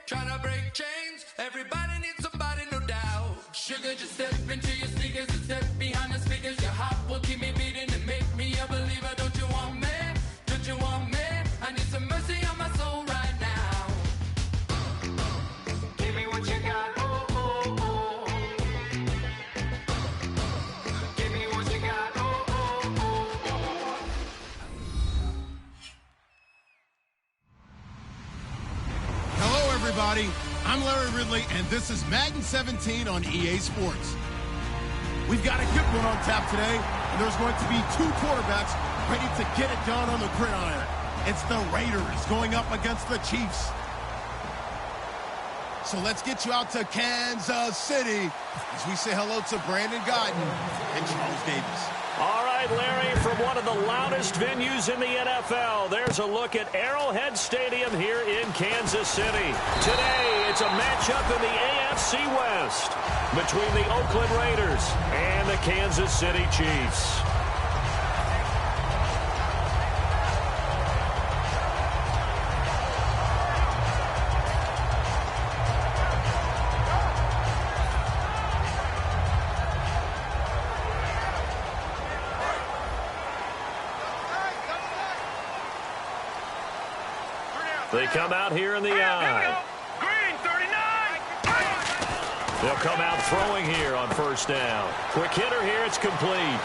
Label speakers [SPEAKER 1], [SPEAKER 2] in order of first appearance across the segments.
[SPEAKER 1] trying to break chains. Everybody needs somebody, no doubt. Sugar, just step into your sneakers and step behind the speakers. Your heart will keep me beating and make me a believer. Don't you want me? Don't you want me? I need some mercy on my soul right now. Give me what you got, oh, oh, oh. Give me what you got, oh, oh, oh.
[SPEAKER 2] Hello, everybody. I'm Larry Ridley, and this is Madden 17 on EA Sports. We've got a good one on tap today, and there's going to be two quarterbacks ready to get it done on the gridiron. It's the Raiders going up against the Chiefs. So let's get you out to Kansas City as we say hello to Brandon Guyton and Charles Davis.
[SPEAKER 3] All right, Larry, from one of the loudest venues in the NFL, there's a look at Arrowhead Stadium here in Kansas City. Today, it's a matchup in the AFC West between the Oakland Raiders and the Kansas City Chiefs. They come out here in the eye.
[SPEAKER 4] Green, 39.
[SPEAKER 3] They'll come out throwing here on first down. Quick hitter here, it's complete.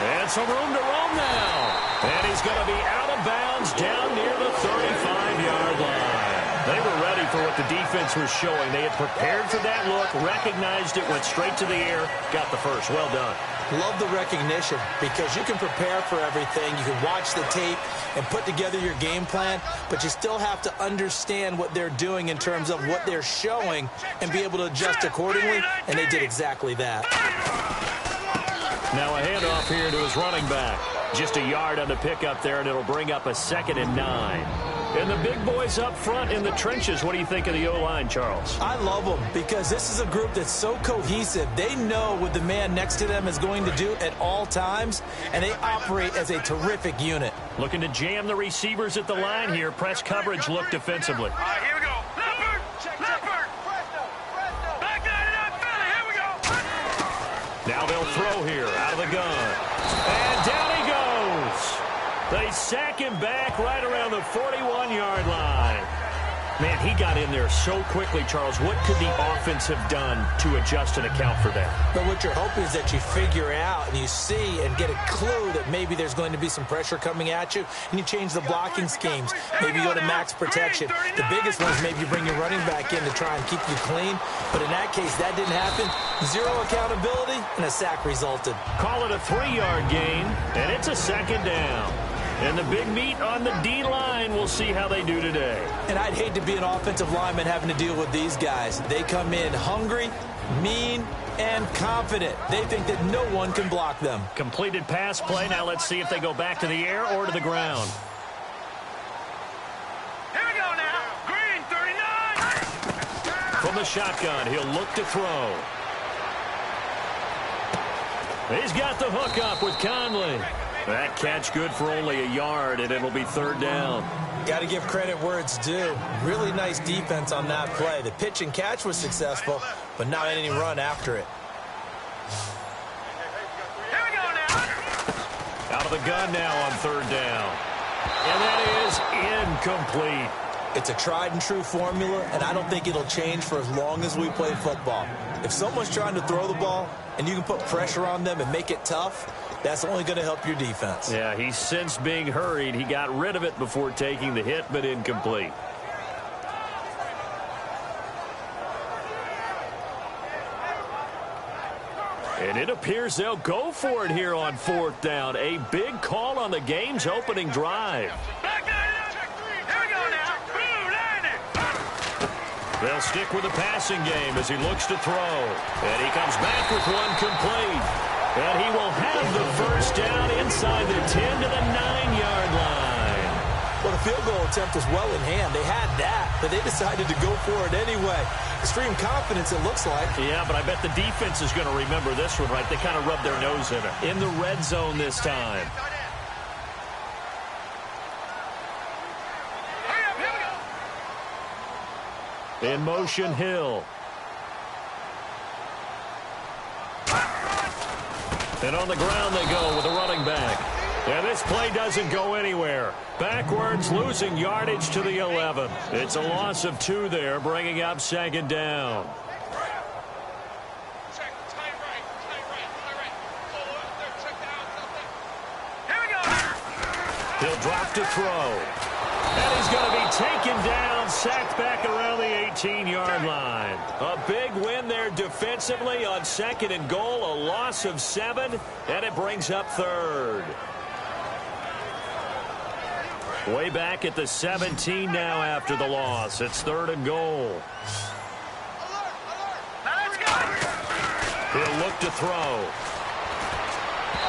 [SPEAKER 3] And some room to roam now. And he's going to be out of bounds down near the 35-yard line. They were ready for what the defense was showing. They had prepared for that look, recognized it, went straight to the air, got the first. Well done.
[SPEAKER 5] Love the recognition because you can prepare for everything. You can watch the tape and put together your game plan, but you still have to understand what they're doing in terms of what they're showing and be able to adjust accordingly, and they did exactly that.
[SPEAKER 3] Now a handoff here to his running back. Just a yard on the pickup there, and it'll bring up a 2nd and 9. And the big boys up front in the trenches, what do you think of the O-line, Charles?
[SPEAKER 5] I love them because this is a group that's so cohesive. They know what the man next to them is going to do at all times, and they operate as a terrific unit.
[SPEAKER 3] Looking to jam the receivers at the line here. Press coverage look defensively.
[SPEAKER 4] All right, here we go. Leopard. Leopard. Back 99 Philly. Here we go.
[SPEAKER 3] Now they'll throw here out of the gun. And down he goes. They sack him back right around the 41-yard line. Man, he got in there so quickly, Charles. What could the offense have done to adjust and account for that?
[SPEAKER 5] But what you're hoping is that you figure out and you see and get a clue that maybe there's going to be some pressure coming at you, and you change the blocking schemes. Maybe you go to max protection. The biggest one is maybe you bring your running back in to try and keep you clean. But in that case, that didn't happen. Zero accountability, and a sack resulted.
[SPEAKER 3] Call it a 3-yard gain, and it's a 2nd down. And the big meat on the D-line, we'll see how they do today.
[SPEAKER 5] And I'd hate to be an offensive lineman having to deal with these guys. They come in hungry, mean, and confident. They think that no one can block them.
[SPEAKER 3] Completed pass play. Now let's see if they go back to the air or to the ground.
[SPEAKER 4] Here we go now. Green, 39.
[SPEAKER 3] From the shotgun, he'll look to throw. He's got the hook up with Conley. That catch good for only a yard, and it'll be 3rd down.
[SPEAKER 5] Got to give credit where it's due. Really nice defense on that play. The pitch and catch was successful, but not any run after it.
[SPEAKER 4] Here we go now.
[SPEAKER 3] Out of the gun now on 3rd down. And that is incomplete.
[SPEAKER 5] It's a tried and true formula, and I don't think it'll change for as long as we play football. If someone's trying to throw the ball and you can put pressure on them and make it tough, that's only going to help your defense.
[SPEAKER 3] Yeah, he's since being hurried. He got rid of it before taking the hit, but incomplete. And it appears they'll go for it here on 4th down. A big call on the game's opening drive.
[SPEAKER 4] Here we go now. Blue landing.
[SPEAKER 3] They'll stick with the passing game as he looks to throw. And he comes back with one complete. And he will have the first down inside the 10 to the 9-yard line.
[SPEAKER 5] Well, the field goal attempt was well in hand. They had that, but they decided to go for it anyway. Extreme confidence, it looks like.
[SPEAKER 3] Yeah, but I bet the defense is going to remember this one, right? They kind of rubbed their nose in it. In the red zone this time. In motion, Hill. And on the ground they go with a running back. And this play doesn't go anywhere. Backwards, losing yardage to the 11. It's a loss of 2 there, bringing up second down. He'll drop to throw. And he's going to be taken down, sacked back around the 18-yard line. A big win there defensively on 2nd and goal, a loss of 7, and it brings up 3rd. Way back at the 17 now after the loss. It's 3rd and goal. He'll look to throw.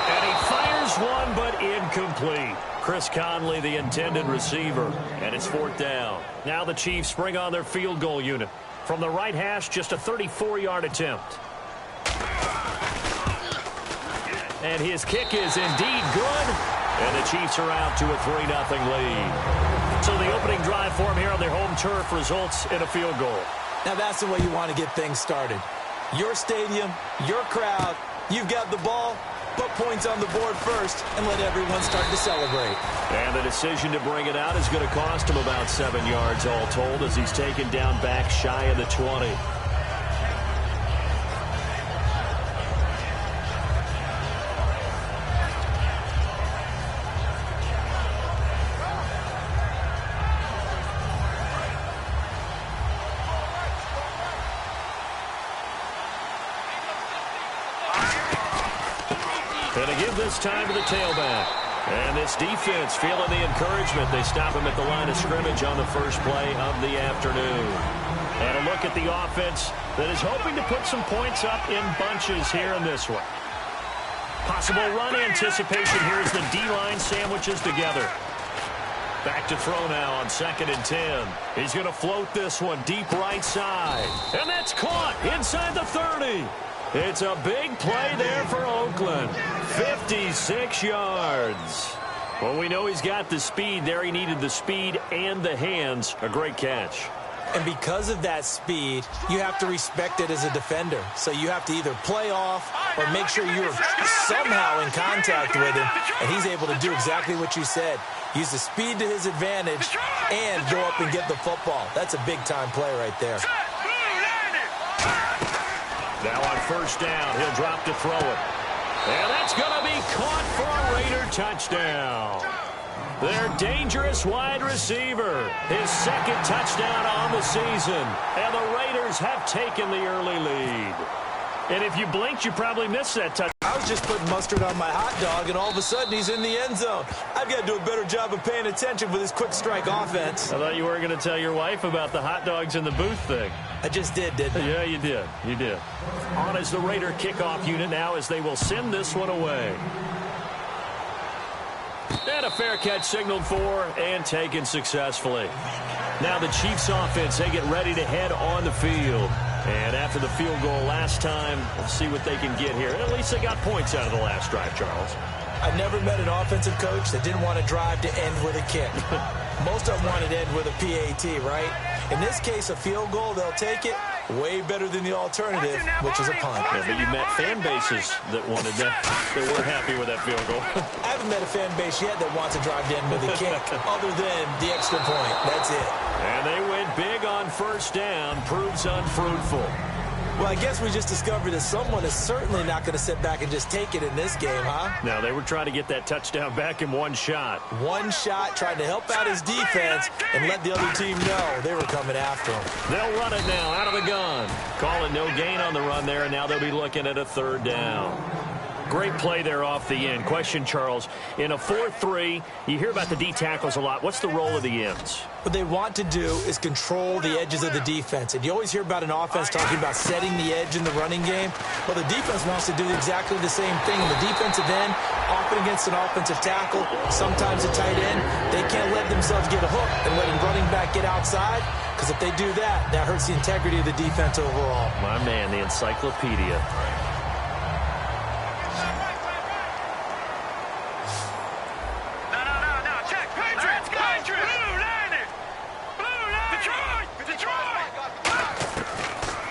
[SPEAKER 3] And he fires one, but incomplete. Chris Conley, the intended receiver, and it's 4th down. Now the Chiefs bring on their field goal unit. From the right hash, just a 34-yard attempt. And his kick is indeed good, and the Chiefs are out to a 3-0 lead. So the opening drive for them here on their home turf results in a field goal.
[SPEAKER 5] Now that's the way you want to get things started. Your stadium, your crowd, you've got the ball. Put points on the board first and let everyone start to celebrate.
[SPEAKER 3] And the decision to bring it out is going to cost him about 7 yards all told as he's taken down back shy of the 20. And to give this time to the tailback. And this defense feeling the encouragement. They stop him at the line of scrimmage on the first play of the afternoon. And a look at the offense that is hoping to put some points up in bunches here in this one. Possible run anticipation here as the D-line sandwiches together. Back to throw now on 2nd and 10. He's going to float this one deep right side. And that's caught inside the 30. It's a big play there for Oakland. 56 yards. Well, we know he's got the speed there. He needed the speed and the hands. A great catch.
[SPEAKER 5] And because of that speed, you have to respect it as a defender. So you have to either play off or make sure you're somehow in contact with him. And he's able to do exactly what you said. Use the speed to his advantage and go up and get the football. That's a big-time play right there.
[SPEAKER 3] Now on 1st down, he'll drop to throw it. And that's going to be caught for a Raider touchdown. Their dangerous wide receiver. His 2nd touchdown on the season. And the Raiders have taken the early lead. And if you blinked, you probably missed that touchdown.
[SPEAKER 5] I was just putting mustard on my hot dog, and all of a sudden he's in the end zone. I've got to do a better job of paying attention with this quick strike offense.
[SPEAKER 3] I thought you were going to tell your wife about the hot dogs in the booth thing.
[SPEAKER 5] I just did, didn't I?
[SPEAKER 3] Yeah, you did. You did. On is the Raider kickoff unit now as they will send this one away. And a fair catch signaled for and taken successfully. Now the Chiefs offense, they get ready to head on the field. And after the field goal last time, we'll see what they can get here. At least they got points out of the last drive, Charles.
[SPEAKER 5] I've never met an offensive coach that didn't want to drive to end with a kick. Most of them wanted to end with a PAT, right? In this case, a field goal, they'll take it. Way better than the alternative, which is a punt.
[SPEAKER 3] Yeah, but you met fan bases that wanted that. They weren't happy with that field goal.
[SPEAKER 5] I haven't met a fan base yet that wants to drive to end with a kick, other than the extra point. That's it.
[SPEAKER 3] And they went big on 1st down. Proves unfruitful.
[SPEAKER 5] Well, I guess we just discovered that someone is certainly not going to sit back and just take it in this game, huh?
[SPEAKER 3] No, they were trying to get that touchdown back in one shot.
[SPEAKER 5] One shot, trying to help out his defense and let the other team know they were coming after him.
[SPEAKER 3] They'll run it now out of the gun. Calling no gain on the run there, and now they'll be looking at a 3rd down. Great play there off the end. Question, Charles, in a 4-3, you hear about the D tackles a lot. What's the role of the ends?
[SPEAKER 5] What they want to do is control the edges of the defense. And you always hear about an offense talking about setting the edge in the running game. Well, the defense wants to do exactly the same thing. In the defensive end, often against an offensive tackle, sometimes a tight end, they can't let themselves get a hook and let a running back get outside. Because if they do that, that hurts the integrity of the defense overall.
[SPEAKER 3] My man, the encyclopedia.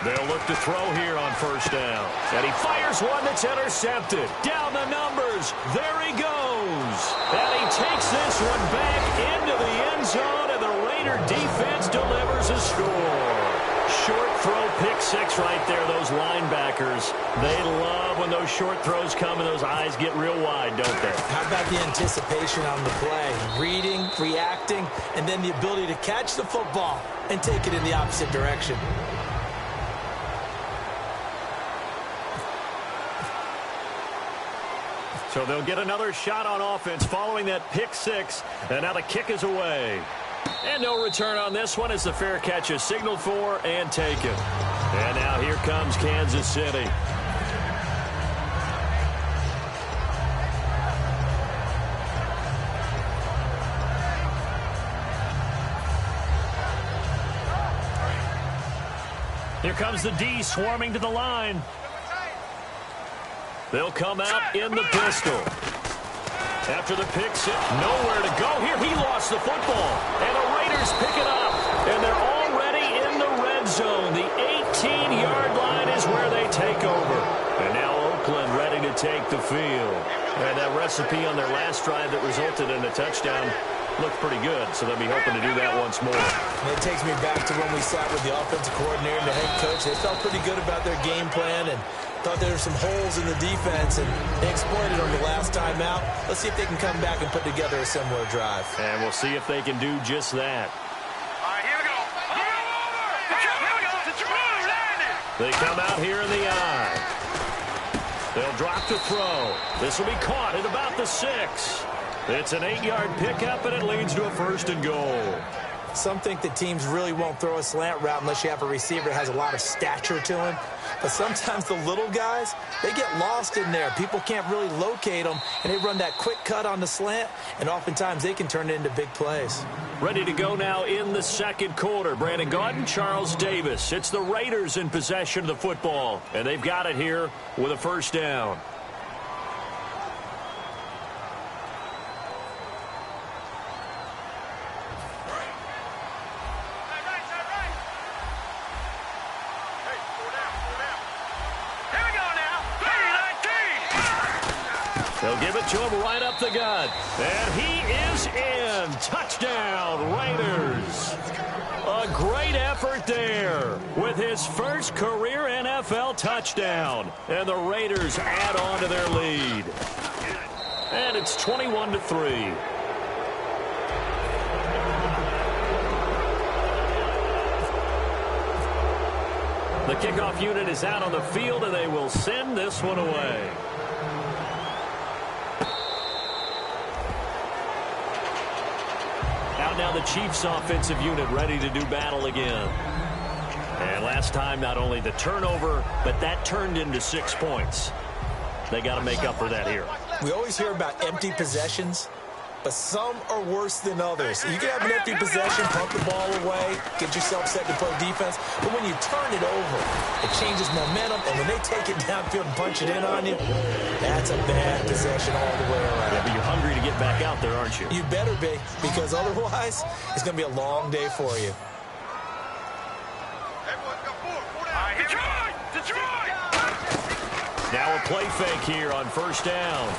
[SPEAKER 3] They'll look to throw here on first down. And he fires one that's intercepted. Down the numbers. There he goes. And he takes this one back into the end zone, and the Raider defense delivers a score. Short throw, pick six right there. Those linebackers, they love when those short throws come and those eyes get real wide, don't they?
[SPEAKER 5] How about the anticipation on the play? Reading, reacting, and then the ability to catch the football and take it in the opposite direction.
[SPEAKER 3] So they'll get another shot on offense following that pick six, and now the kick is away. And no return on this one as the fair catch is signaled for and taken. And now here comes Kansas City. Here comes the D swarming to the line. They'll come out in the pistol. After the pick six, nowhere to go here. He lost the football. And the Raiders pick it up. And they're already in the red zone. The 18-yard line is where they take over. And now Oakland ready to take the field. And that recipe on their last drive that resulted in a touchdown looked pretty good, so they'll be hoping to do that once more.
[SPEAKER 5] And it takes me back to when we sat with the offensive coordinator and the head coach. They felt pretty good about their game plan and thought there were some holes in the defense, and they exploited them the last time out. Let's see if they can come back and put together a similar drive.
[SPEAKER 3] And we'll see if they can do just that.
[SPEAKER 4] All right, here we go. Here we go.
[SPEAKER 3] They come out here in the eye. They'll drop to throw. This will be caught at about the 6. It's an 8-yard pickup, and it leads to a 1st and goal.
[SPEAKER 5] Some think that teams really won't throw a slant route unless you have a receiver that has a lot of stature to him. But sometimes the little guys, they get lost in there. People can't really locate them, and they run that quick cut on the slant, and oftentimes they can turn it into big plays.
[SPEAKER 3] Ready to go now in the second quarter. Brandon Gaudin, Charles Davis. It's the Raiders in possession of the football, and they've got it here with a 1st down. They'll give it to him right up the gut. And he is in. Touchdown, Raiders. A great effort there with his first career NFL touchdown. And the Raiders add on to their lead. And it's 21-3. The kickoff unit is out on the field, and they will send this one away. Out now the Chiefs offensive unit ready to do battle again. And last time, not only the turnover, but that turned into 6 points. They got to make up for that here.
[SPEAKER 5] We always hear about empty possessions, but some are worse than others. You can have an empty possession, pump the ball away, get yourself set to play defense, but when you turn it over, it changes momentum, and when they take it downfield and punch it in on you, that's a bad possession all the way around.
[SPEAKER 3] Yeah, but you're hungry to get back out there, aren't you?
[SPEAKER 5] You better be, because otherwise, it's going to be a long day for you.
[SPEAKER 3] Now a play fake here on 1st down.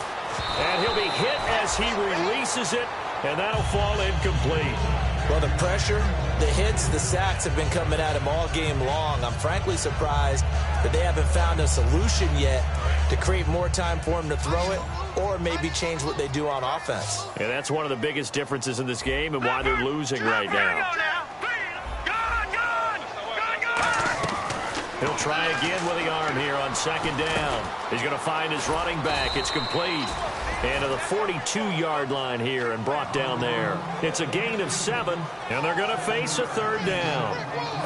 [SPEAKER 3] And he'll be hit as he releases it, and that'll fall incomplete.
[SPEAKER 5] Well, the pressure, the hits, the sacks have been coming at him all game long. I'm frankly surprised that they haven't found a solution yet to create more time for him to throw it or maybe change what they do on offense.
[SPEAKER 3] And that's one of the biggest differences in this game and why they're losing right now. He'll try again with the arm here on 2nd down. He's going to find his running back. It's complete. And to the 42-yard line here and brought down there. It's a gain of 7, and they're going to face a 3rd down.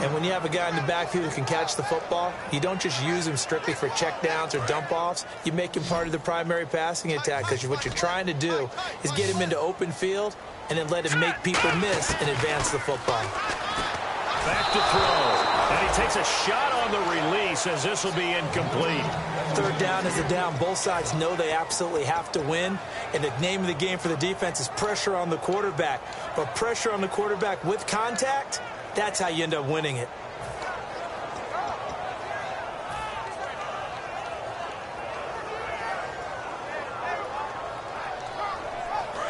[SPEAKER 5] And when you have a guy in the backfield who can catch the football, you don't just use him strictly for checkdowns or dump-offs. You make him part of the primary passing attack, because what you're trying to do is get him into open field and then let him make people miss and advance the football.
[SPEAKER 3] Back to throw. And he takes a shot on the release as this will be incomplete.
[SPEAKER 5] 3rd down is a down. Both sides know they absolutely have to win. And the name of the game for the defense is pressure on the quarterback. But pressure on the quarterback with contact, that's how you end up winning it.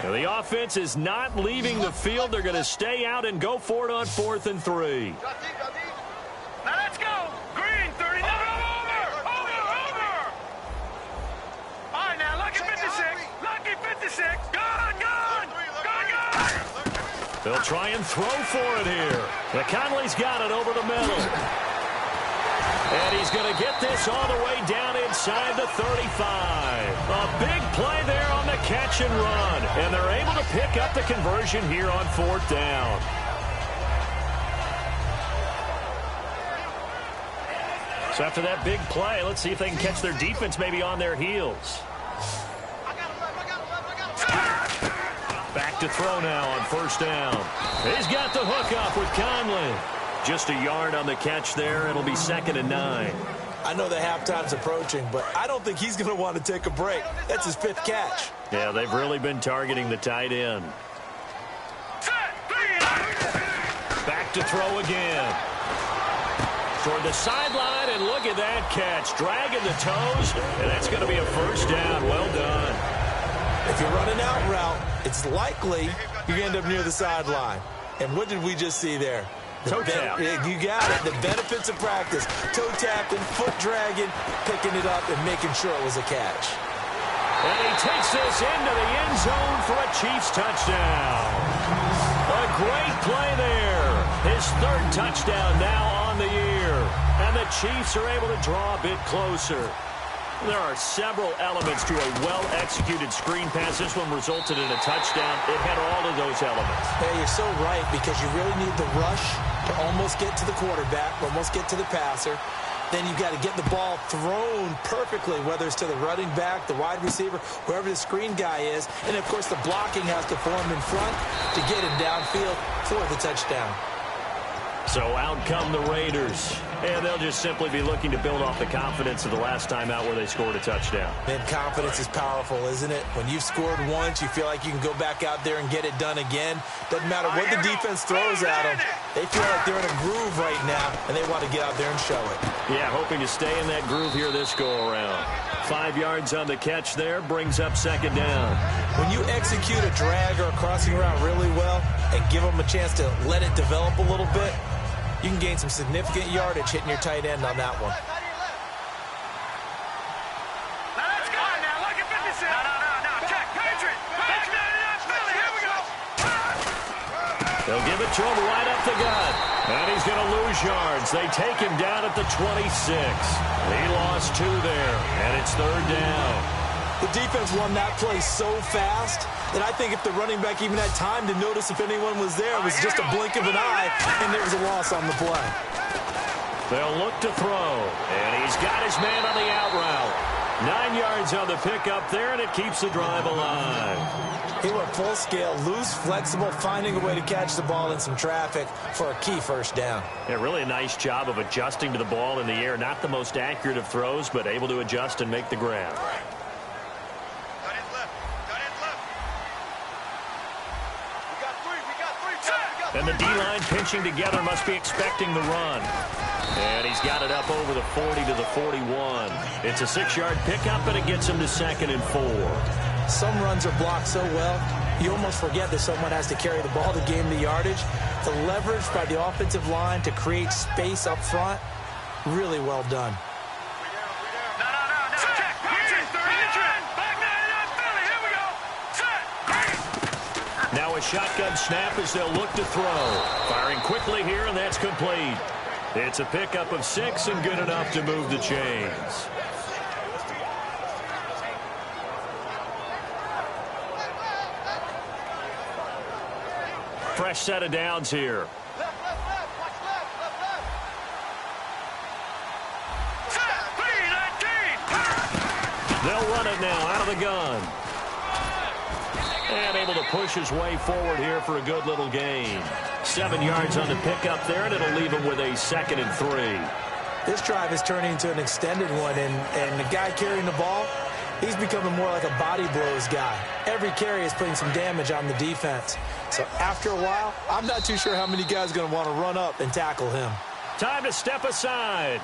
[SPEAKER 3] Now, the offense is not leaving the field. They're going to stay out and go for it on 4th and 3.
[SPEAKER 4] Now let's go. Green, 30. Over. All right, now, lucky 56. Lucky 56. Gone.
[SPEAKER 3] They'll try and throw for it here. McConley's got it over the middle. And he's going to get this all the way down inside the 35. A big play there on the catch and run. And they're able to pick up the conversion here on 4th down. So after that big play, let's see if they can catch their defense maybe on their heels. Back to throw now on 1st down. He's got the hook up with Conley. Just a yard on the catch there. It'll be 2nd and 9.
[SPEAKER 5] I know the halftime's approaching, but I don't think he's going to want to take a break. That's his 5th catch.
[SPEAKER 3] Yeah, they've really been targeting the tight end. Back to throw again. Toward the sideline, and look at that catch. Dragging the toes, and that's going to be a 1st down. Well done.
[SPEAKER 5] If you're running out route, it's likely you're going to end up near the sideline. And what did we just see there?
[SPEAKER 3] Toe tap.
[SPEAKER 5] You got it. The benefits of practice. Toe tapping, foot dragging, picking it up, and making sure it was a catch.
[SPEAKER 3] And he takes this into the end zone for a Chiefs touchdown. A great play there. His 3rd touchdown now on the year. And the Chiefs are able to draw a bit closer. There are several elements to a well-executed screen pass. This one resulted in a touchdown. It had all of those elements.
[SPEAKER 5] Yeah, you're so right, because you really need the rush to almost get to the quarterback, almost get to the passer. Then you've got to get the ball thrown perfectly, whether it's to the running back, the wide receiver, wherever the screen guy is. And, of course, the blocking has to form in front to get him downfield for the touchdown.
[SPEAKER 3] So out come the Raiders, and they'll just simply be looking to build off the confidence of the last time out where they scored a touchdown.
[SPEAKER 5] Man, confidence is powerful, isn't it? When you've scored once, you feel like you can go back out there and get it done again. Doesn't matter what the defense throws at them. They feel like they're in a groove right now, and they want to get out there and show it.
[SPEAKER 3] Yeah, hoping to stay in that groove here this go-around. 5 yards on the catch there, brings up 2nd down.
[SPEAKER 5] When you execute a drag or a crossing route really well and give them a chance to let it develop a little bit, you can gain some significant yardage hitting your tight end on that one.
[SPEAKER 4] Now let's go. Now look at 56. No. Check. Patriot. Back 99 Philly. Here we go.
[SPEAKER 3] They'll give it to him right up the gut. And he's going to lose yards. They take him down at the 26. He lost 2 there, and it's 3rd down.
[SPEAKER 5] The defense won that play so fast that I think if the running back even had time to notice if anyone was there, it was just a blink of an eye, and there was a loss on the play.
[SPEAKER 3] They'll look to throw, and he's got his man on the out route. 9 yards on the pickup there, and it keeps the drive alive.
[SPEAKER 5] He went full scale, loose, flexible, finding a way to catch the ball in some traffic for a key 1st down.
[SPEAKER 3] Yeah, really a nice job of adjusting to the ball in the air. Not the most accurate of throws, but able to adjust and make the grab. And the D-line pinching together, must be expecting the run. And he's got it up over the 40 to the 41. It's a 6-yard pickup, and it gets him to 2nd and 4.
[SPEAKER 5] Some runs are blocked so well, you almost forget that someone has to carry the ball to gain the yardage. The leverage by the offensive line to create space up front, really well done.
[SPEAKER 3] Now a shotgun snap as they'll look to throw. Firing quickly here, and that's complete. It's a pickup of 6 and good enough to move the chains. Fresh set of downs here. They'll run it now out of the gun. And able to push his way forward here for a good little gain. 7 yards on the pickup there, and it'll leave him with a 2nd and 3.
[SPEAKER 5] This drive is turning into an extended one, and the guy carrying the ball, he's becoming more like a body blows guy. Every carry is putting some damage on the defense. So after a while, I'm not too sure how many guys are going to want to run up and tackle him.
[SPEAKER 3] Time to step aside.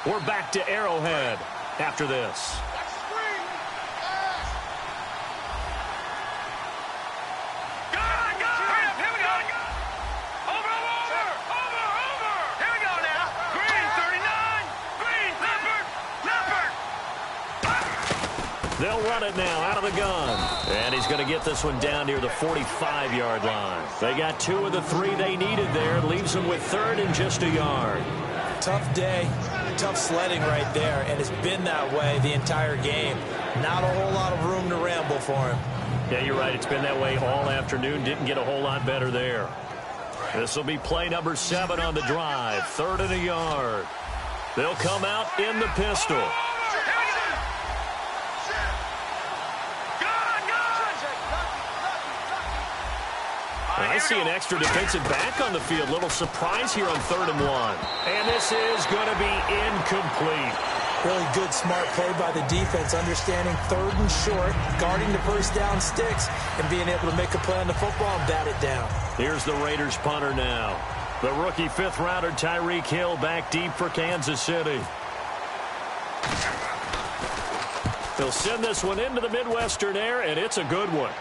[SPEAKER 3] We're back to Arrowhead after this. They'll run it now out of the gun. And he's going to get this one down near the 45-yard line. They got 2 of the 3 they needed there. Leaves them with 3rd and just a yard.
[SPEAKER 5] Tough day, tough sledding right there, and it's been that way the entire game. Not a whole lot of room to ramble for him.
[SPEAKER 3] Yeah, you're right. It's been that way all afternoon. Didn't get a whole lot better there. This will be play number 7 on the drive. 3rd and a yard. They'll come out in the pistol. I see an extra defensive back on the field. Little surprise here on 3rd and 1. And this is going to be incomplete.
[SPEAKER 5] Really good, smart play by the defense, understanding 3rd and short, guarding the first down sticks, and being able to make a play on the football and bat it down.
[SPEAKER 3] Here's the Raiders punter now. The rookie 5th-rounder Tyreek Hill back deep for Kansas City. He'll send this one into the Midwestern air, and it's a good one.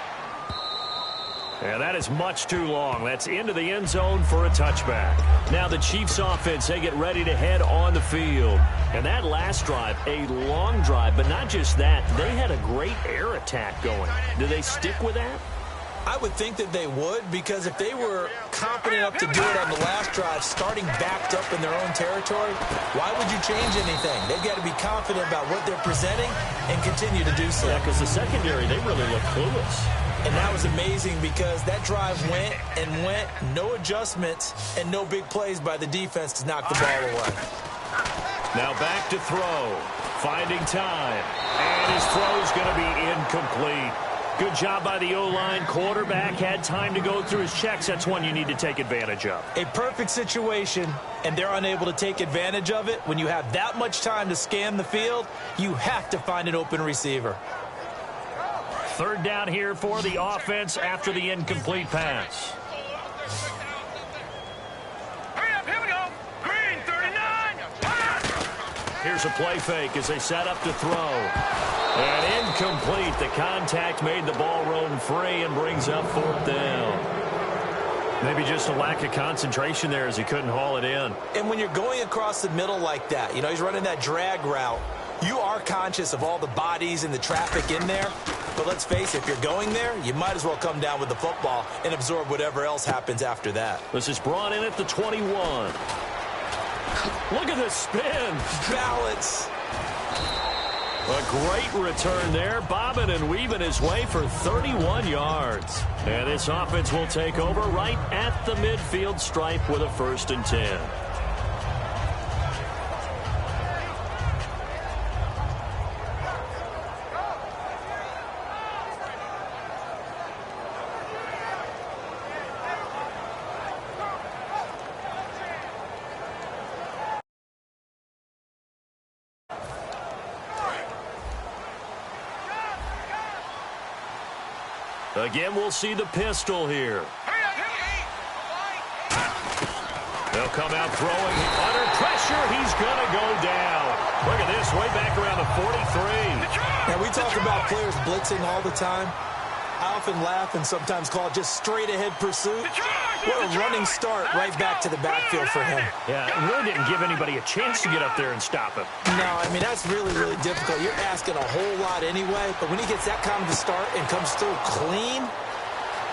[SPEAKER 3] And that is much too long. That's into the end zone for a touchback. Now the Chiefs offense, they get ready to head on the field. And that last drive, a long drive, but not just that. They had a great air attack going. Do they stick with that?
[SPEAKER 5] I would think that they would, because if they were confident enough to do it on the last drive, starting backed up in their own territory, why would you change anything? They've got to be confident about what they're presenting and continue to do so.
[SPEAKER 3] Yeah, because the secondary, they really look clueless.
[SPEAKER 5] And that was amazing because that drive went and went, no adjustments, and no big plays by the defense to knock the ball away.
[SPEAKER 3] Now back to throw, finding time, and his throw's going to be incomplete. Good job by the O-line. Quarterback had time to go through his checks. That's one you need to take advantage of.
[SPEAKER 5] A perfect situation, and they're unable to take advantage of it. When you have that much time to scan the field, you have to find an open receiver.
[SPEAKER 3] 3rd down here for the offense after the incomplete pass.
[SPEAKER 4] Hurry up, here we go. Green, 39.
[SPEAKER 3] Here's a play fake as they set up to throw. And incomplete. The contact made the ball roam free and brings up 4th down. Maybe just a lack of concentration there as he couldn't haul it in.
[SPEAKER 5] And when you're going across the middle like that, you know, he's running that drag route, you are conscious of all the bodies and the traffic in there. But let's face it, if you're going there, you might as well come down with the football and absorb whatever else happens after that.
[SPEAKER 3] This is brought in at the 21. Look at this spin.
[SPEAKER 5] Balance.
[SPEAKER 3] A great return there, bobbing and weaving his way for 31 yards. And this offense will take over right at the midfield stripe with a 1st and 10. Again, we'll see the pistol here. They'll come out throwing. Under pressure, he's going to go down. Look at this, way back around the 43.
[SPEAKER 5] Now, we talk about players blitzing all the time. I often laugh and sometimes call it just straight-ahead pursuit. What a running start right back to the backfield for him.
[SPEAKER 3] Yeah, it really didn't give anybody a chance to get up there and stop him.
[SPEAKER 5] No, I mean, that's really, really difficult. You're asking a whole lot anyway, but when he gets that kind of a start and comes through clean,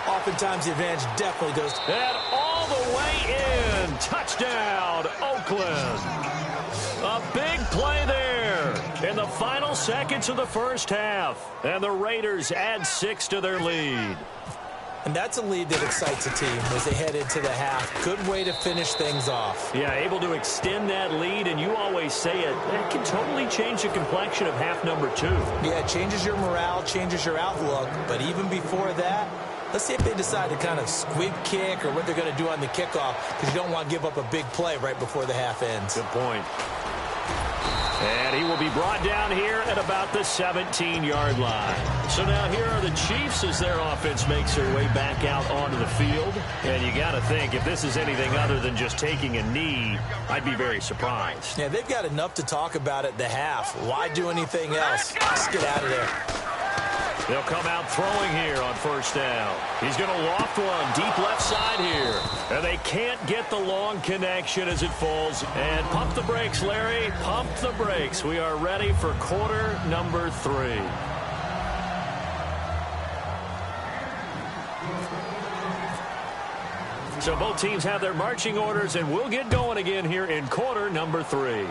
[SPEAKER 5] oftentimes the advantage definitely goes.
[SPEAKER 3] And all the way in. Touchdown, Oakland. A big play there in the final seconds of the first half. And the Raiders add 6 to their lead.
[SPEAKER 5] And that's a lead that excites a team as they head into the half. Good way to finish things off.
[SPEAKER 3] Yeah, able to extend that lead, and you always say it, that can totally change the complexion of half number 2.
[SPEAKER 5] Yeah, it changes your morale, changes your outlook. But even before that, let's see if they decide to kind of squib kick or what they're going to do on the kickoff, because you don't want to give up a big play right before the half ends.
[SPEAKER 3] Good point. And he will be brought down here at about the 17-yard line. So now here are the Chiefs as their offense makes their way back out onto the field. And you got to think, if this is anything other than just taking a knee, I'd be very surprised.
[SPEAKER 5] Yeah, they've got enough to talk about at the half. Why do anything else? Let's get out of there.
[SPEAKER 3] They'll come out throwing here on 1st down. He's going to loft one deep left side here. And they can't get the long connection as it falls. And pump the brakes, Larry. Pump the brakes. We are ready for quarter number 3. So both teams have their marching orders, and we'll get going again here in quarter number 3.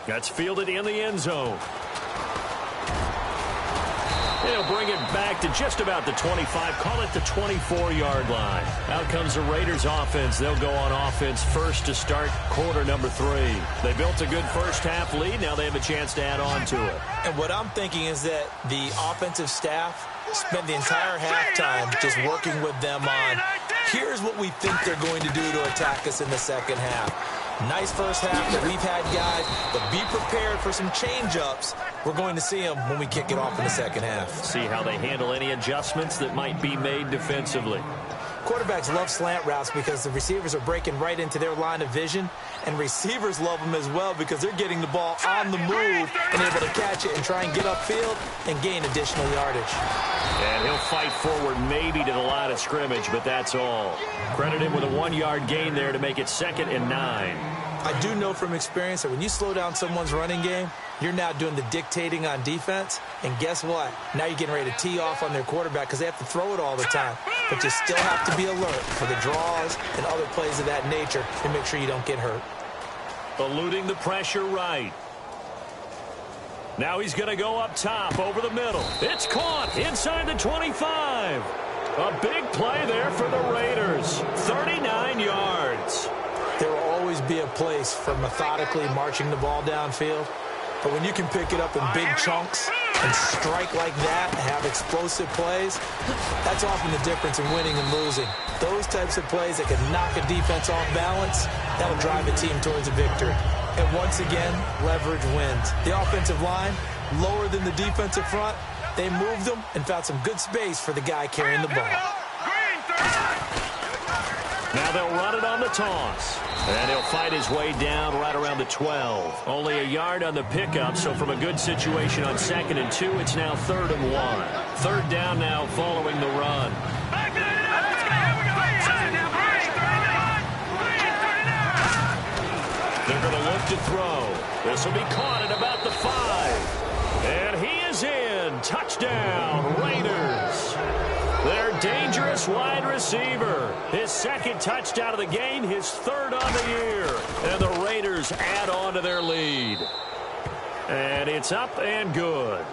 [SPEAKER 3] That's fielded in the end zone. They'll bring it back to just about the 25, call it the 24-yard line. Out comes the Raiders offense. They'll go on offense first to start quarter number 3. They built a good first-half lead. Now they have a chance to add on to it.
[SPEAKER 5] And what I'm thinking is that the offensive staff spent the entire halftime just working with them on, here's what we think they're going to do to attack us in the second half. Nice first half that we've had, guys, but be prepared for some change-ups. We're going to see them when we kick it off in the second half.
[SPEAKER 3] See how they handle any adjustments that might be made defensively.
[SPEAKER 5] Quarterbacks love slant routes because the receivers are breaking right into their line of vision, and receivers love them as well because they're getting the ball on the move and able to catch it and try and get upfield and gain additional yardage.
[SPEAKER 3] And he'll fight forward maybe to the line of scrimmage, but that's all. Credit him with a 1-yard gain there to make it 2nd and 9.
[SPEAKER 5] I do know from experience that when you slow down someone's running game, you're now doing the dictating on defense. And guess what? Now you're getting ready to tee off on their quarterback because they have to throw it all the time. But you still have to be alert for the draws and other plays of that nature to make sure you don't get hurt.
[SPEAKER 3] Eluding the pressure right. Now he's going to go up top over the middle. It's caught inside the 25. A big play there for the Raiders. 39 yards.
[SPEAKER 5] There will always be a place for methodically marching the ball downfield. But when you can pick it up in big chunks and strike like that and have explosive plays, that's often the difference in winning and losing. Those types of plays that can knock a defense off balance, that'll drive a team towards a victory. And once again, leverage wins. The offensive line, lower than the defensive front, they moved them and found some good space for the guy carrying the ball.
[SPEAKER 3] Now they'll run it on the toss. And he'll fight his way down right around the 12. Only a yard on the pickup, so from a good situation on 2nd and 2, it's now 3rd and 1. 3rd down now following the run. They're going to look to throw. This will be caught at about the 5. And he is in. Touchdown, Raiders. Their dangerous wide receiver. His 2nd touchdown of the game, his 3rd on the year. And the Raiders add on to their lead. And it's up and good.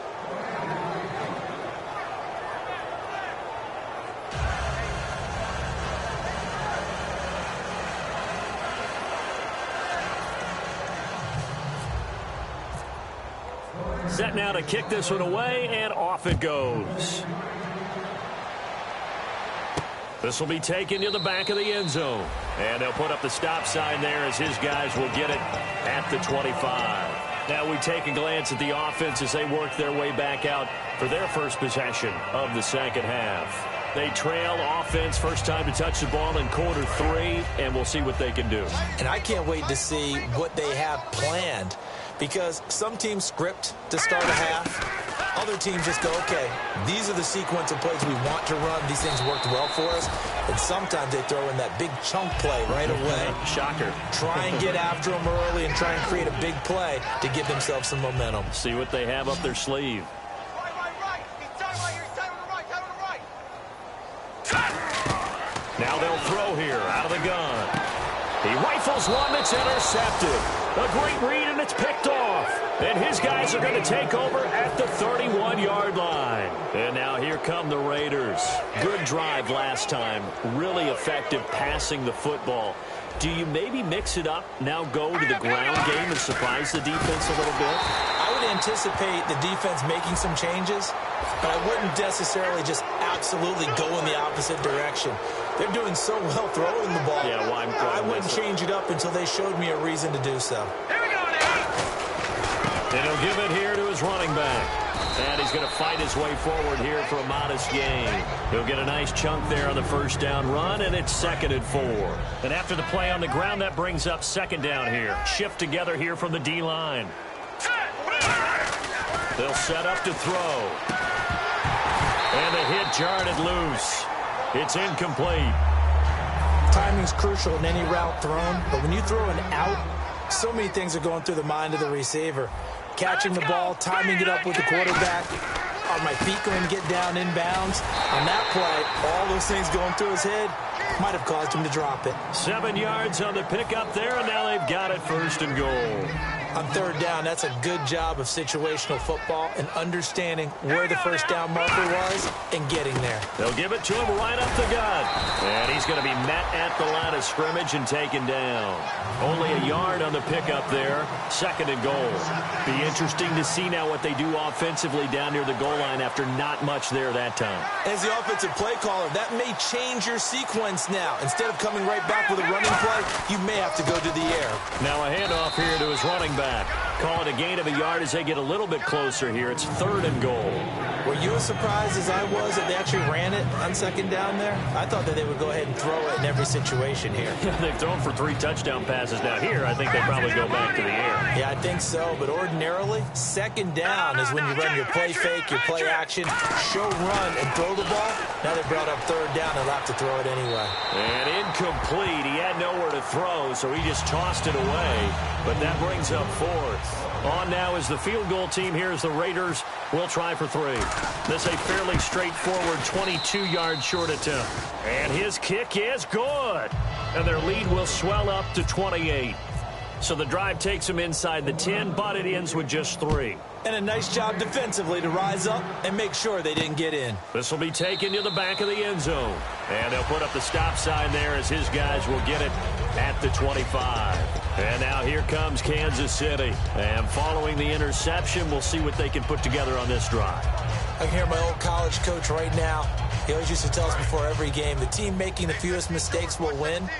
[SPEAKER 3] Set now to kick this one away, and off it goes. This will be taken to the back of the end zone. And they'll put up the stop sign there as his guys will get it at the 25. Now we take a glance at the offense as they work their way back out for their first possession of the second half. They trail offense, first time to touch the ball in quarter 3, and we'll see what they can do.
[SPEAKER 5] And I can't wait to see what they have planned, because some teams script to start a half. Other teams just go, okay, these are the sequence of plays we want to run. These things worked well for us. And sometimes they throw in that big chunk play right away.
[SPEAKER 3] Shocker.
[SPEAKER 5] Try and get after them early and try and create a big play to give themselves some momentum.
[SPEAKER 3] See what they have up their sleeve. Now they'll throw here out of the gun. He rifles one that's intercepted. A great read, and it's picked off. And his guys are going to take over at the 31-yard line. And now here come the Raiders. Good drive last time. Really effective passing the football. Do you maybe mix it up, now go to the ground game and surprise the defense a little bit?
[SPEAKER 5] I would anticipate the defense making some changes, but I wouldn't necessarily just absolutely go in the opposite direction. They're doing so well throwing the ball.
[SPEAKER 3] Yeah, well,
[SPEAKER 5] I wouldn't change it up until they showed me a reason to do so.
[SPEAKER 3] And he'll give it here to his running back. And he's going to fight his way forward here for a modest gain. He'll get a nice chunk there on the first down run, and it's 2nd and 4. And after the play on the ground, that brings up 2nd down here. Shift together here from the D-line. They'll set up to throw. And the hit jarred it loose. It's incomplete.
[SPEAKER 5] Timing's crucial in any route thrown, but when you throw an out, so many things are going through the mind of the receiver. Catching the ball, timing it up with the quarterback. Are my feet going to get down inbounds? On that play, all those things going through his head, might have caused him to drop it.
[SPEAKER 3] 7 yards on the pickup there, and now they've got it 1st and goal.
[SPEAKER 5] On 3rd down, that's a good job of situational football and understanding where the 1st down marker was and getting there.
[SPEAKER 3] They'll give it to him right up the gut. And he's going to be met at the line of scrimmage and taken down. Only a yard on the pickup there. 2nd and goal. Be interesting to see now what they do offensively down near the goal line after not much there that time.
[SPEAKER 5] As the offensive play caller, that may change your sequence now. Instead of coming right back with a running play, you may have to go to the air.
[SPEAKER 3] Now a handoff here to his running back. Call it a gain of a yard as they get a little bit closer here. It's 3rd and goal.
[SPEAKER 5] Were you as surprised as I was that they actually ran it on 2nd down there? I thought that they would go ahead and throw it in every situation here.
[SPEAKER 3] They've thrown for 3 touchdown passes now. Here, I think they probably go back to the air.
[SPEAKER 5] Yeah, I think so, but ordinarily, 2nd down is when you run your play fake, your play action, show run, and throw the ball. Now they brought up 3rd down and have to throw it anyway.
[SPEAKER 3] And incomplete. He had nowhere to throw, so he just tossed it away. But that brings up 4th. On now is the field goal team. Here's the Raiders. We'll try for 3. This a fairly straightforward 22-yard short attempt. And his kick is good. And their lead will swell up to 28. So the drive takes them inside the 10, but it ends with just 3.
[SPEAKER 5] And a nice job defensively to rise up and make sure they didn't get in.
[SPEAKER 3] This will be taken to the back of the end zone. And they'll put up the stop sign there as his guys will get it at the 25. And now here comes Kansas City. And following the interception, we'll see what they can put together on this drive.
[SPEAKER 5] I can hear my old college coach right now. He always used to tell us before every game, the team making the fewest mistakes will win.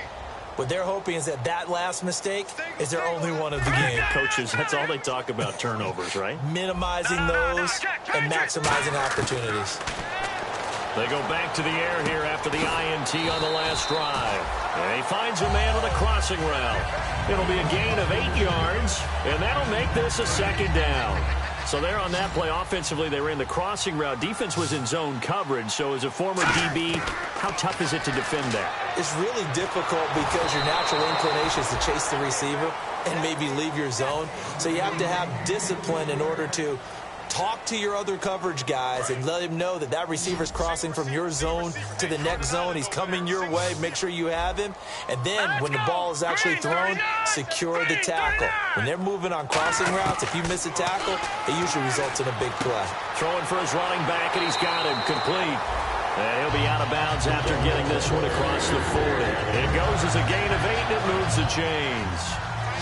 [SPEAKER 5] What they're hoping is that last mistake is their only one of the game.
[SPEAKER 3] Coaches, that's all they talk about, turnovers, right?
[SPEAKER 5] Minimizing those and maximizing opportunities.
[SPEAKER 3] They go back to the air here after the INT on the last drive. And he finds a man on the crossing route. It'll be a gain of 8 yards, and that'll make this a 2nd down. So there on that play, offensively, they ran the crossing route. Defense was in zone coverage. So as a former DB, how tough is it to defend that?
[SPEAKER 5] It's really difficult because your natural inclination is to chase the receiver and maybe leave your zone. So you have to have discipline in order to talk to your other coverage guys and let him know that that receiver's crossing from your zone to the next zone. He's coming your way. Make sure you have him. And then when the ball is actually thrown, secure the tackle. When they're moving on crossing routes, if you miss a tackle, it usually results in a big play.
[SPEAKER 3] Throwing for his running back, and he's got him complete. And he'll be out of bounds after getting this one across the 40. It goes as a gain of 8, and it moves the chains.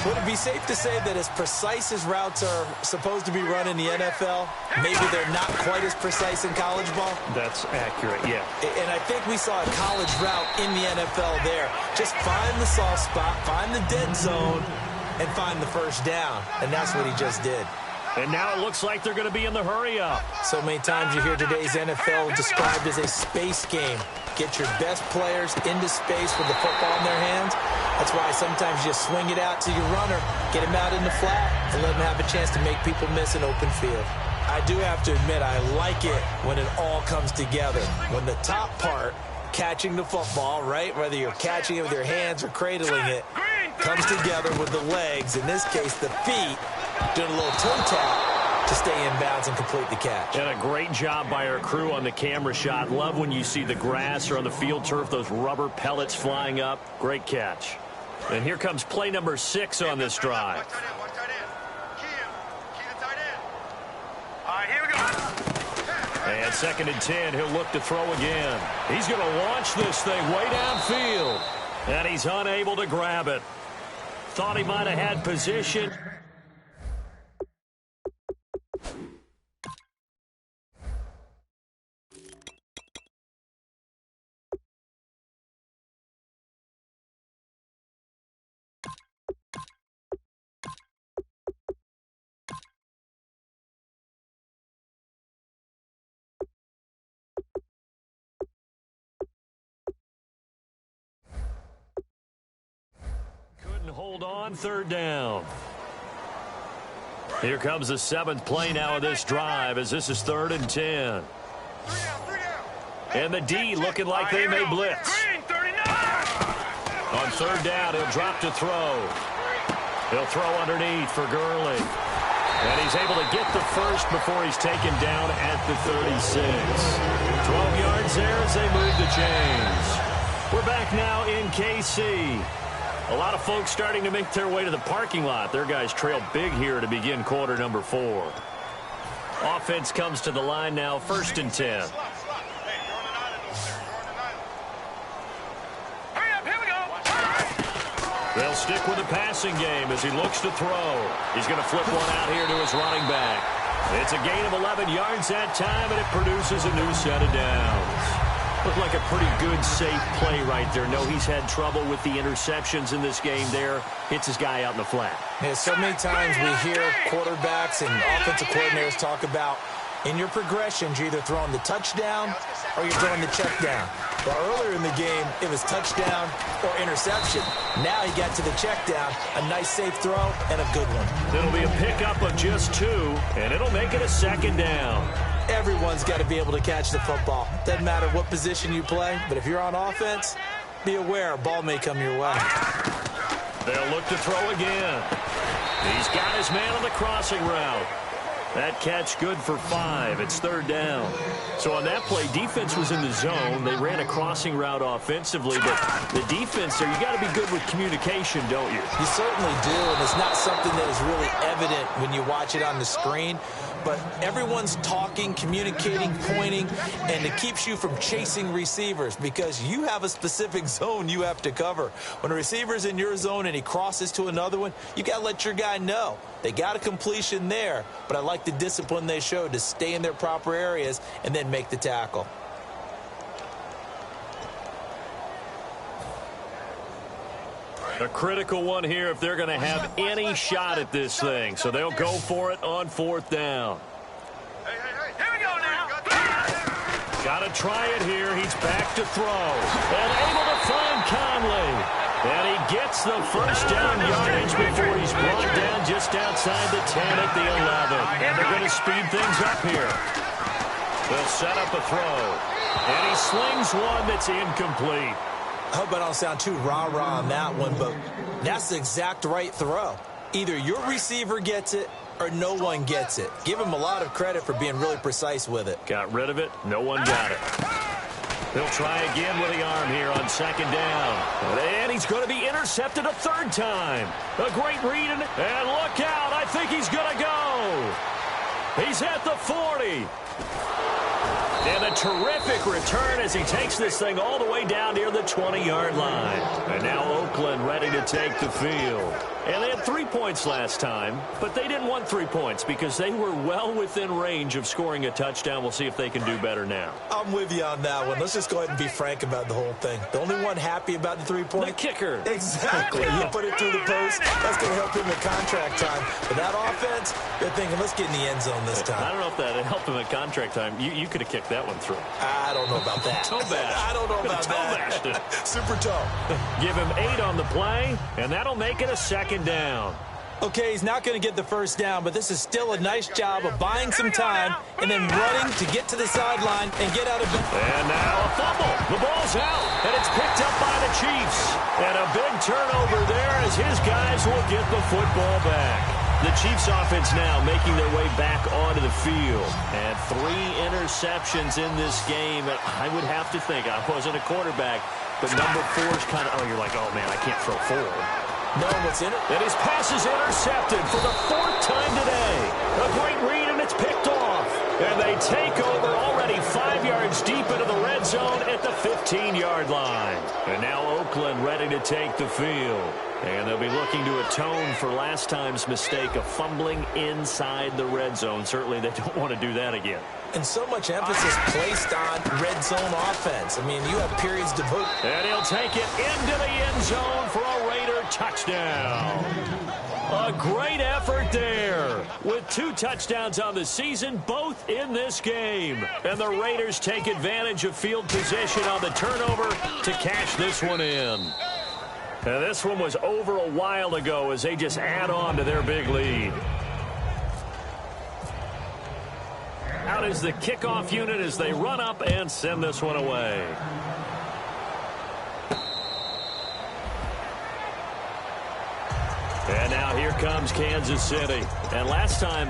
[SPEAKER 5] Would it be safe to say that as precise as routes are supposed to be run in the NFL, maybe they're not quite as precise in college ball?
[SPEAKER 3] That's accurate, yeah.
[SPEAKER 5] And I think we saw a college route in the NFL there. Just find the soft spot, find the dead zone, and find the 1st down. And that's what he just did.
[SPEAKER 3] And now it looks like they're going to be in the hurry-up.
[SPEAKER 5] So many times you hear today's NFL described as a space game. Get your best players into space with the football in their hands. That's why sometimes you swing it out to your runner, get him out in the flat, and let him have a chance to make people miss an open field. I do have to admit, I like it when it all comes together. When the top part, catching the football, right, whether you're catching it with your hands or cradling it, comes together with the legs, in this case the feet, doing a little toe tap to stay in bounds and complete the catch.
[SPEAKER 3] And a great job by our crew on the camera shot. Love when you see the grass or on the field turf, those rubber pellets flying up. Great catch. And here comes play number 6 on this drive.
[SPEAKER 4] All right, here we go.
[SPEAKER 3] And 2nd and 10, he'll look to throw again. He's going to launch this thing way downfield. And he's unable to grab it. Thought he might have had position. Hold on, 3rd down. Here comes the 7th play now of this drive as this is 3rd and 10. And the D looking like they may blitz. On 3rd down, he'll drop to throw. He'll throw underneath for Gurley. And he's able to get the 1st before he's taken down at the 36. 12 yards there as they move the chains. We're back now in KC. A lot of folks starting to make their way to the parking lot. Their guys trail big here to begin quarter number 4. Offense comes to the line now, 1st and 10. They'll stick with the passing game as he looks to throw. He's going to flip one out here to his running back. It's a gain of 11 yards that time, and it produces a new set of downs. Looked like a pretty good, safe play right there. No, he's had trouble with the interceptions in this game there. Hits his guy out in the flat.
[SPEAKER 5] Yeah, so many times we hear quarterbacks and offensive coordinators talk about in your progressions, you're either throwing the touchdown or you're throwing the check down. But earlier in the game, it was touchdown or interception. Now he got to the check down, a nice safe throw, and a good one.
[SPEAKER 3] It'll be a pickup of just 2, and it'll make it a 2nd down.
[SPEAKER 5] Everyone's got to be able to catch the football. Doesn't matter what position you play, but if you're on offense, be aware a ball may come your way.
[SPEAKER 3] They'll look to throw again. He's got his man on the crossing route. That catch good for 5. It's 3rd down. So on that play, defense was in the zone. They ran a crossing route offensively, but the defense there, you got to be good with communication, don't you?
[SPEAKER 5] You certainly do, and it's not something that is really evident when you watch it on the screen. But everyone's talking, communicating, pointing, and it keeps you from chasing receivers because you have a specific zone you have to cover. When a receiver's in your zone and he crosses to another one, you got to let your guy know. They got a completion there, but I like the discipline they showed to stay in their proper areas and then make the tackle.
[SPEAKER 3] A critical one here if they're going to have any shot at this thing. So they'll go for it on 4th down.
[SPEAKER 4] Here we go now.
[SPEAKER 3] Got to try it here. He's back to throw. And able to find Conley. And he gets the 1st down yardage before he's brought down just outside the 10 at the 11. And they're going to speed things up here. They'll set up a throw. And he slings one that's incomplete.
[SPEAKER 5] I hope I don't sound too rah-rah on that one, but that's the exact right throw. Either your receiver gets it or no one gets it. Give him a lot of credit for being really precise with it.
[SPEAKER 3] Got rid of it. No one got it. He'll try again with the arm here on 2nd down. And he's going to be intercepted a 3rd time. A great read, and look out. I think he's going to go. He's at the 40. And a terrific return as he takes this thing all the way down near the 20-yard line. And now Oakland ready to take the field. And they had 3 points last time, but they didn't want 3 points because they were well within range of scoring a touchdown. We'll see if they can do better now.
[SPEAKER 5] I'm with you on that one. Let's just go ahead and be frank about the whole thing. The only one happy about the 3-point?
[SPEAKER 3] The kicker.
[SPEAKER 5] Exactly. You put it through the post. That's going to help him at contract time. But that offense, they're thinking, let's get in the end zone this time.
[SPEAKER 3] I don't know if that helped him at contract time. You could have kicked that one through.
[SPEAKER 5] I don't know about that.
[SPEAKER 3] Toe bash.
[SPEAKER 5] I don't know about
[SPEAKER 3] that.
[SPEAKER 5] Super toe.
[SPEAKER 3] Give him 8 on the play, and that'll make it a 2nd down.
[SPEAKER 5] Okay, he's not going to get the 1st down, but this is still a nice job of buying some time and then running to get to the sideline and get out of it.
[SPEAKER 3] And now a fumble. The ball's out, and it's picked up by the Chiefs. And a big turnover there as his guys will get the football back. The Chiefs offense now making their way back onto the field. And 3 interceptions in this game. I would have to think, I wasn't a quarterback, but number 4 is kind of, you're like, oh, man, I can't throw 4.
[SPEAKER 5] No, what's in it?
[SPEAKER 3] And his pass is intercepted for the 4th time today. A great read, and it's picked off. And they take over already 5 yards deep into the red zone at the 15-yard line. And now Oakland ready to take the field. And they'll be looking to atone for last time's mistake of fumbling inside the red zone. Certainly they don't want to do that again.
[SPEAKER 5] And so much emphasis placed on red zone offense. I mean, you have periods to put.
[SPEAKER 3] And he'll take it into the end zone for a Raider touchdown. A great effort there with 2 touchdowns on the season, both in this game. And the Raiders take advantage of field position on the turnover to cash this one in. And this one was over a while ago as they just add on to their big lead. Out is the kickoff unit as they run up and send this one away. And now here comes Kansas City. And last time...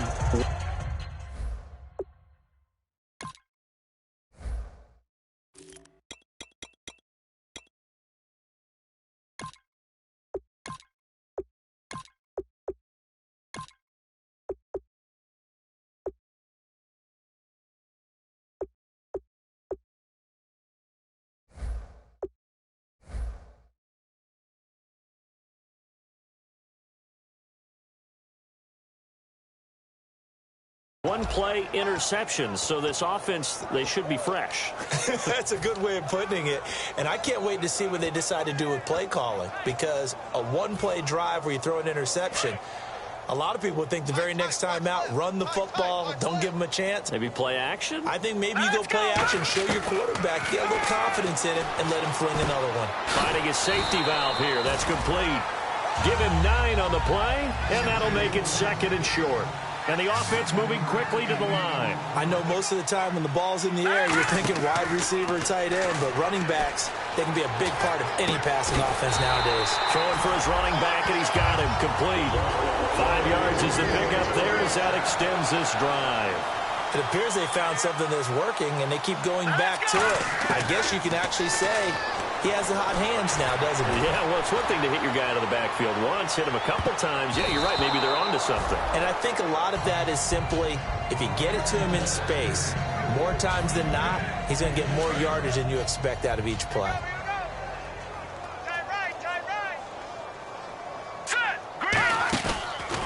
[SPEAKER 3] One-play interceptions, so this offense, they should be fresh.
[SPEAKER 5] That's a good way of putting it. And I can't wait to see what they decide to do with play calling, because a one-play drive where you throw an interception, a lot of people think the very next time out, run the football, don't give them a chance.
[SPEAKER 3] Maybe play action?
[SPEAKER 5] I think maybe you go play action, show your quarterback, get a little confidence in him, and let him fling another one.
[SPEAKER 3] Finding his safety valve here. That's complete. Give him 9 on the play, and that'll make it 2nd and short. And the offense moving quickly to the line.
[SPEAKER 5] I know most of the time when the ball's in the air, you're thinking wide receiver or tight end, but running backs, they can be a big part of any passing offense nowadays.
[SPEAKER 3] Throwing for his running back, and he's got him complete. 5 yards is the pickup there as that extends this drive.
[SPEAKER 5] It appears they found something that's working, and they keep going back to it. I guess you can actually say he has the hot hands now, doesn't he?
[SPEAKER 3] Yeah, well, it's one thing to hit your guy out of the backfield once, hit him a couple times. Yeah, you're right. Maybe they're onto something.
[SPEAKER 5] And I think a lot of that is simply, if you get it to him in space, more times than not, he's going to get more yardage than you expect out of each play.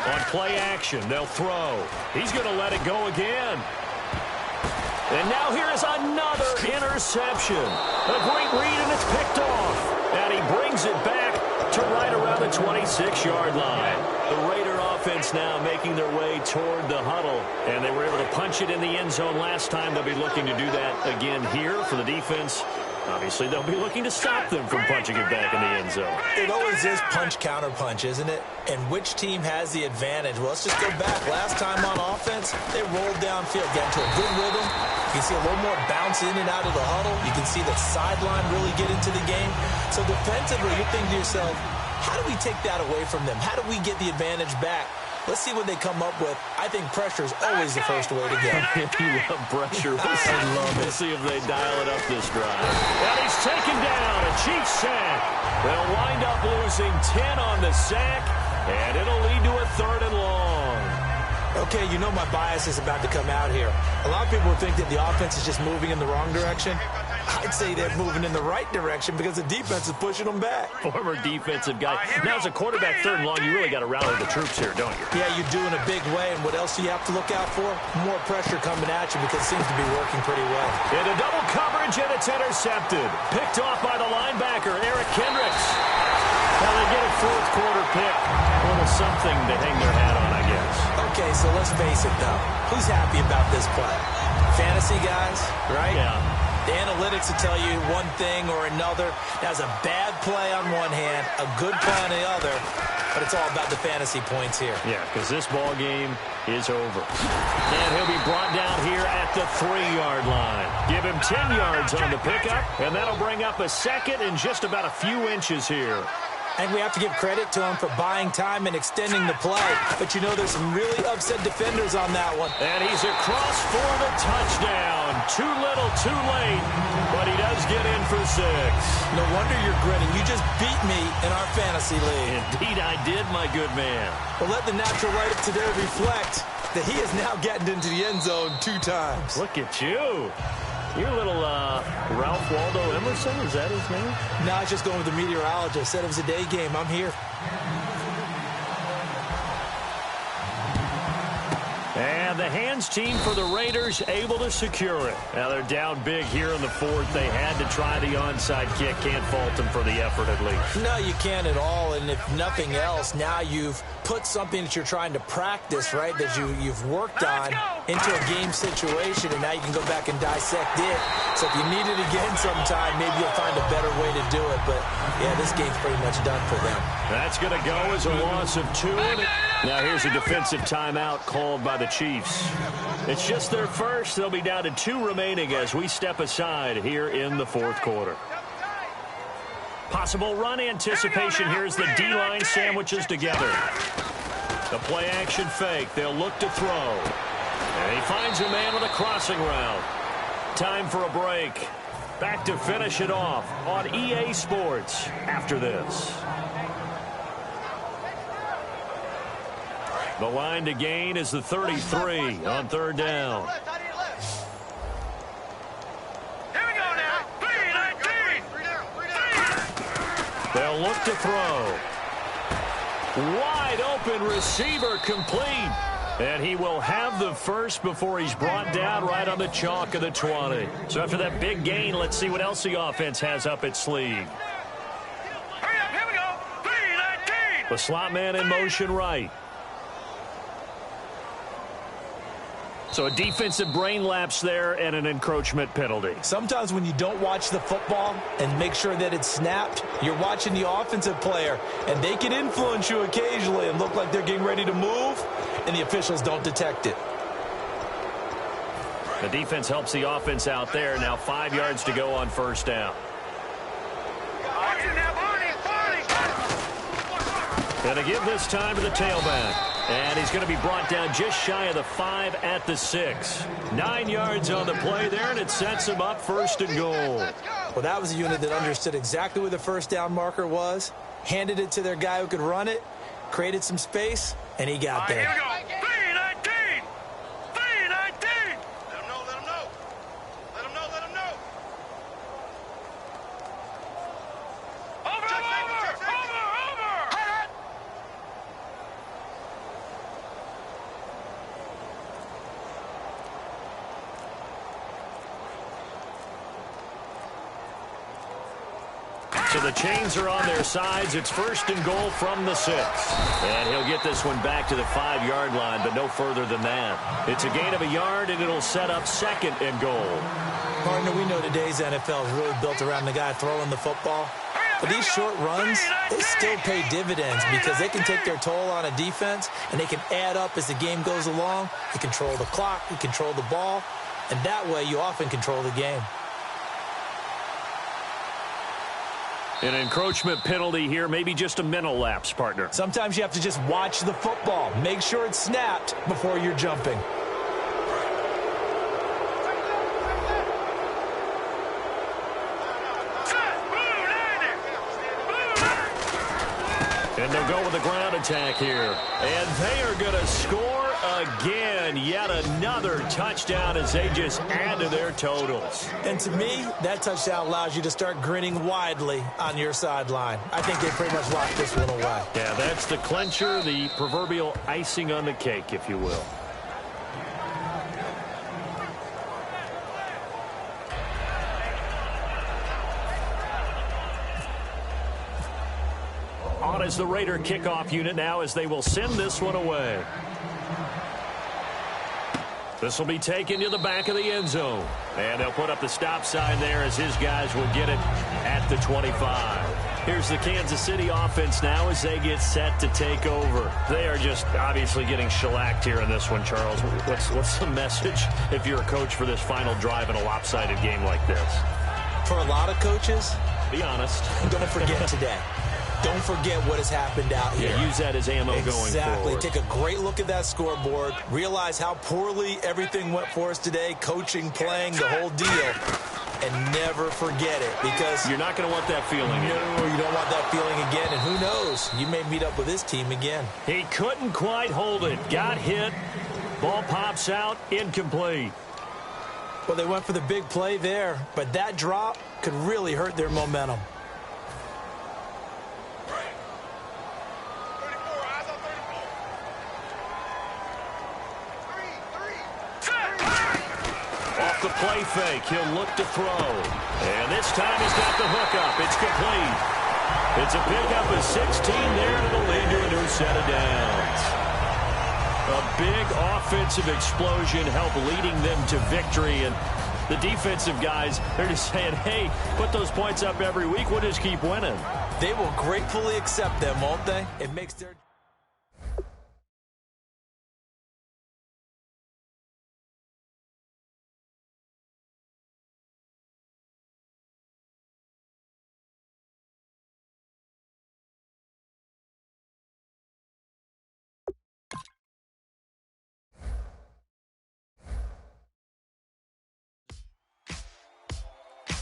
[SPEAKER 3] On play action, they'll throw. He's going to let it go again. And now here is another interception. A great read, and it's picked off. And he brings it back to right around the 26-yard line. The Raider offense now making their way toward the huddle. And they were able to punch it in the end zone last time. They'll be looking to do that again here for the defense. Obviously, they'll be looking to stop them from punching it back in the end zone.
[SPEAKER 5] It always is punch-counter-punch, isn't it? And which team has the advantage? Well, let's just go back. Last time on offense, they rolled downfield, got into a good rhythm. You can see a little more bounce in and out of the huddle. You can see the sideline really get into the game. So defensively, you're thinking to yourself, how do we take that away from them? How do we get the advantage back? Let's see what they come up with. I think pressure is always the first way to go.
[SPEAKER 3] You love pressure. We'll see if they dial it up this drive. And he's taken down. A Chiefs sack. They'll wind up losing 10 on the sack, and it'll lead to a 3rd and long.
[SPEAKER 5] Okay, you know my bias is about to come out here. A lot of people think that the offense is just moving in the wrong direction. I'd say they're moving in the right direction because the defense is pushing them back.
[SPEAKER 3] Former defensive guy. Now, as a quarterback 3rd and long, you really got to rally the troops here, don't you?
[SPEAKER 5] Yeah, you do in a big way. And what else do you have to look out for? More pressure coming at you because it seems to be working pretty well.
[SPEAKER 3] Into double coverage, and it's intercepted. Picked off by the linebacker, Eric Kendricks. Now they get a 4th quarter pick. A little something to hang their hat on, I guess.
[SPEAKER 5] Okay, so let's face it, though. Who's happy about this play? Fantasy guys, right?
[SPEAKER 3] Yeah.
[SPEAKER 5] The analytics will tell you one thing or another. That's a bad play on one hand, a good play on the other, but it's all about the fantasy points here.
[SPEAKER 3] Yeah, because this ball game is over. And he'll be brought down here at the 3-yard line. Give him 10 yards on the pickup, and that'll bring up a 2nd and just about a few inches here.
[SPEAKER 5] And we have to give credit to him for buying time and extending the play. But you know there's some really upset defenders on that one.
[SPEAKER 3] And he's across for the touchdown. Too little, too late. But he does get in for 6.
[SPEAKER 5] No wonder you're grinning. You just beat me in our fantasy league.
[SPEAKER 3] Indeed I did, my good man.
[SPEAKER 5] Well, let the natural light of today reflect that he is now getting into the end zone 2 times.
[SPEAKER 3] Look at you. You're a little Ralph Waldo Emerson, is that his name?
[SPEAKER 5] No, I was just going with the meteorologist. Said it was a day game. I'm here.
[SPEAKER 3] And the hands team for the Raiders able to secure it. Now they're down big here in the 4th. They had to try the onside kick. Can't fault them for the effort at least.
[SPEAKER 5] No, you can't at all. And if nothing else, now you've put something that you're trying to practice, right, that you've worked on into a game situation, and now you can go back and dissect it. So if you need it again sometime, maybe you'll find a better way to do it. But, yeah, this game's pretty much done for them.
[SPEAKER 3] That's going to go as a loss of 2. Now here's a defensive timeout called by the Chiefs. It's just their first. They'll be down to 2 remaining as we step aside here in the 4th quarter. Possible run anticipation. Here's the D-line sandwiches together. The play action fake. They'll look to throw. And he finds a man with a crossing route. Time for a break. Back to finish it off on EA Sports after this. The line to gain is the 33 on 3rd down.
[SPEAKER 4] Here we go now. 3-19.
[SPEAKER 3] They'll look to throw. Wide open receiver complete. And he will have the first before he's brought down right on the chalk of the 20. So after that big gain, let's see what else the offense has up its sleeve.
[SPEAKER 4] Hurry up, here we go. 3-19.
[SPEAKER 3] The slot man in motion right. So a defensive brain lapse there and an encroachment penalty.
[SPEAKER 5] Sometimes when you don't watch the football and make sure that it's snapped, you're watching the offensive player, and they can influence you occasionally and look like they're getting ready to move, and the officials don't detect it.
[SPEAKER 3] The defense helps the offense out there. Now 5 yards to go on first down. Going to give this time to the tailback. And he's going to be brought down just shy of the 5 at the 6. 9 yards on the play there, and it sets him up first and goal.
[SPEAKER 5] Well, that was a unit that understood exactly where the first down marker was, handed it to their guy who could run it, created some space, and he got there.
[SPEAKER 4] Here we go. 3-19. 3-19. Let him know, let him know. Let him know, let him know. Over.
[SPEAKER 3] So the chains are on their sides. It's first and goal from the 6. And he'll get this one back to the 5-yard line, but no further than that. It's a gain of a yard, and it'll set up second and goal.
[SPEAKER 5] Partner, we know today's NFL is really built around the guy throwing the football. But these short runs, they still pay dividends because they can take their toll on a defense, and they can add up as the game goes along. You control the clock, you control the ball, and that way you often control the game.
[SPEAKER 3] An encroachment penalty here, maybe just a mental lapse, partner.
[SPEAKER 5] Sometimes you have to just watch the football. Make sure it's snapped before you're jumping.
[SPEAKER 3] And they'll go with the ground attack here. And they are going to score again. Yet another touchdown as they just add to their totals.
[SPEAKER 5] And to me, that touchdown allows you to start grinning widely on your sideline. I think they pretty much locked this one away.
[SPEAKER 3] Yeah, that's the clincher, the proverbial icing on the cake, if you will. On as the Raider kickoff unit now as they will send this one away. This will be taken to the back of the end zone. And they'll put up the stop sign there as his guys will get it at the 25. Here's the Kansas City offense now as they get set to take over. They are just obviously getting shellacked here in this one, Charles. What's the message if you're a coach for this final drive in a lopsided game like this?
[SPEAKER 5] For a lot of coaches,
[SPEAKER 3] be honest.
[SPEAKER 5] Don't forget today. Don't forget what has happened out here.
[SPEAKER 3] Yeah, use that as ammo going forward.
[SPEAKER 5] Exactly. Take a great look at that scoreboard. Realize how poorly everything went for us today, coaching, playing, the whole deal. And never forget it because
[SPEAKER 3] you're not going to want that feeling again.
[SPEAKER 5] No, you don't want that feeling again. And who knows? You may meet up with this team again.
[SPEAKER 3] He couldn't quite hold it. Got hit. Ball pops out. Incomplete.
[SPEAKER 5] Well, they went for the big play there, but that drop could really hurt their momentum.
[SPEAKER 3] Off the play fake, he'll look to throw. And this time he's got the hook up. It's complete. It's a pickup of 16 there to the lead to a new set of downs. A big offensive explosion helped leading them to victory. And the defensive guys, they're just saying, hey, put those points up every week. We'll just keep winning.
[SPEAKER 5] They will gratefully accept them, won't they? It makes their...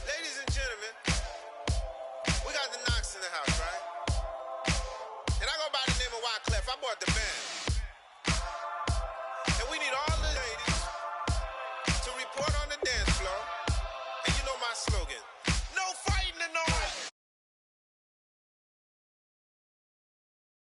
[SPEAKER 6] Ladies and gentlemen, we got the Knox in the house, right? And I go by the name of Wyclef. I brought the band.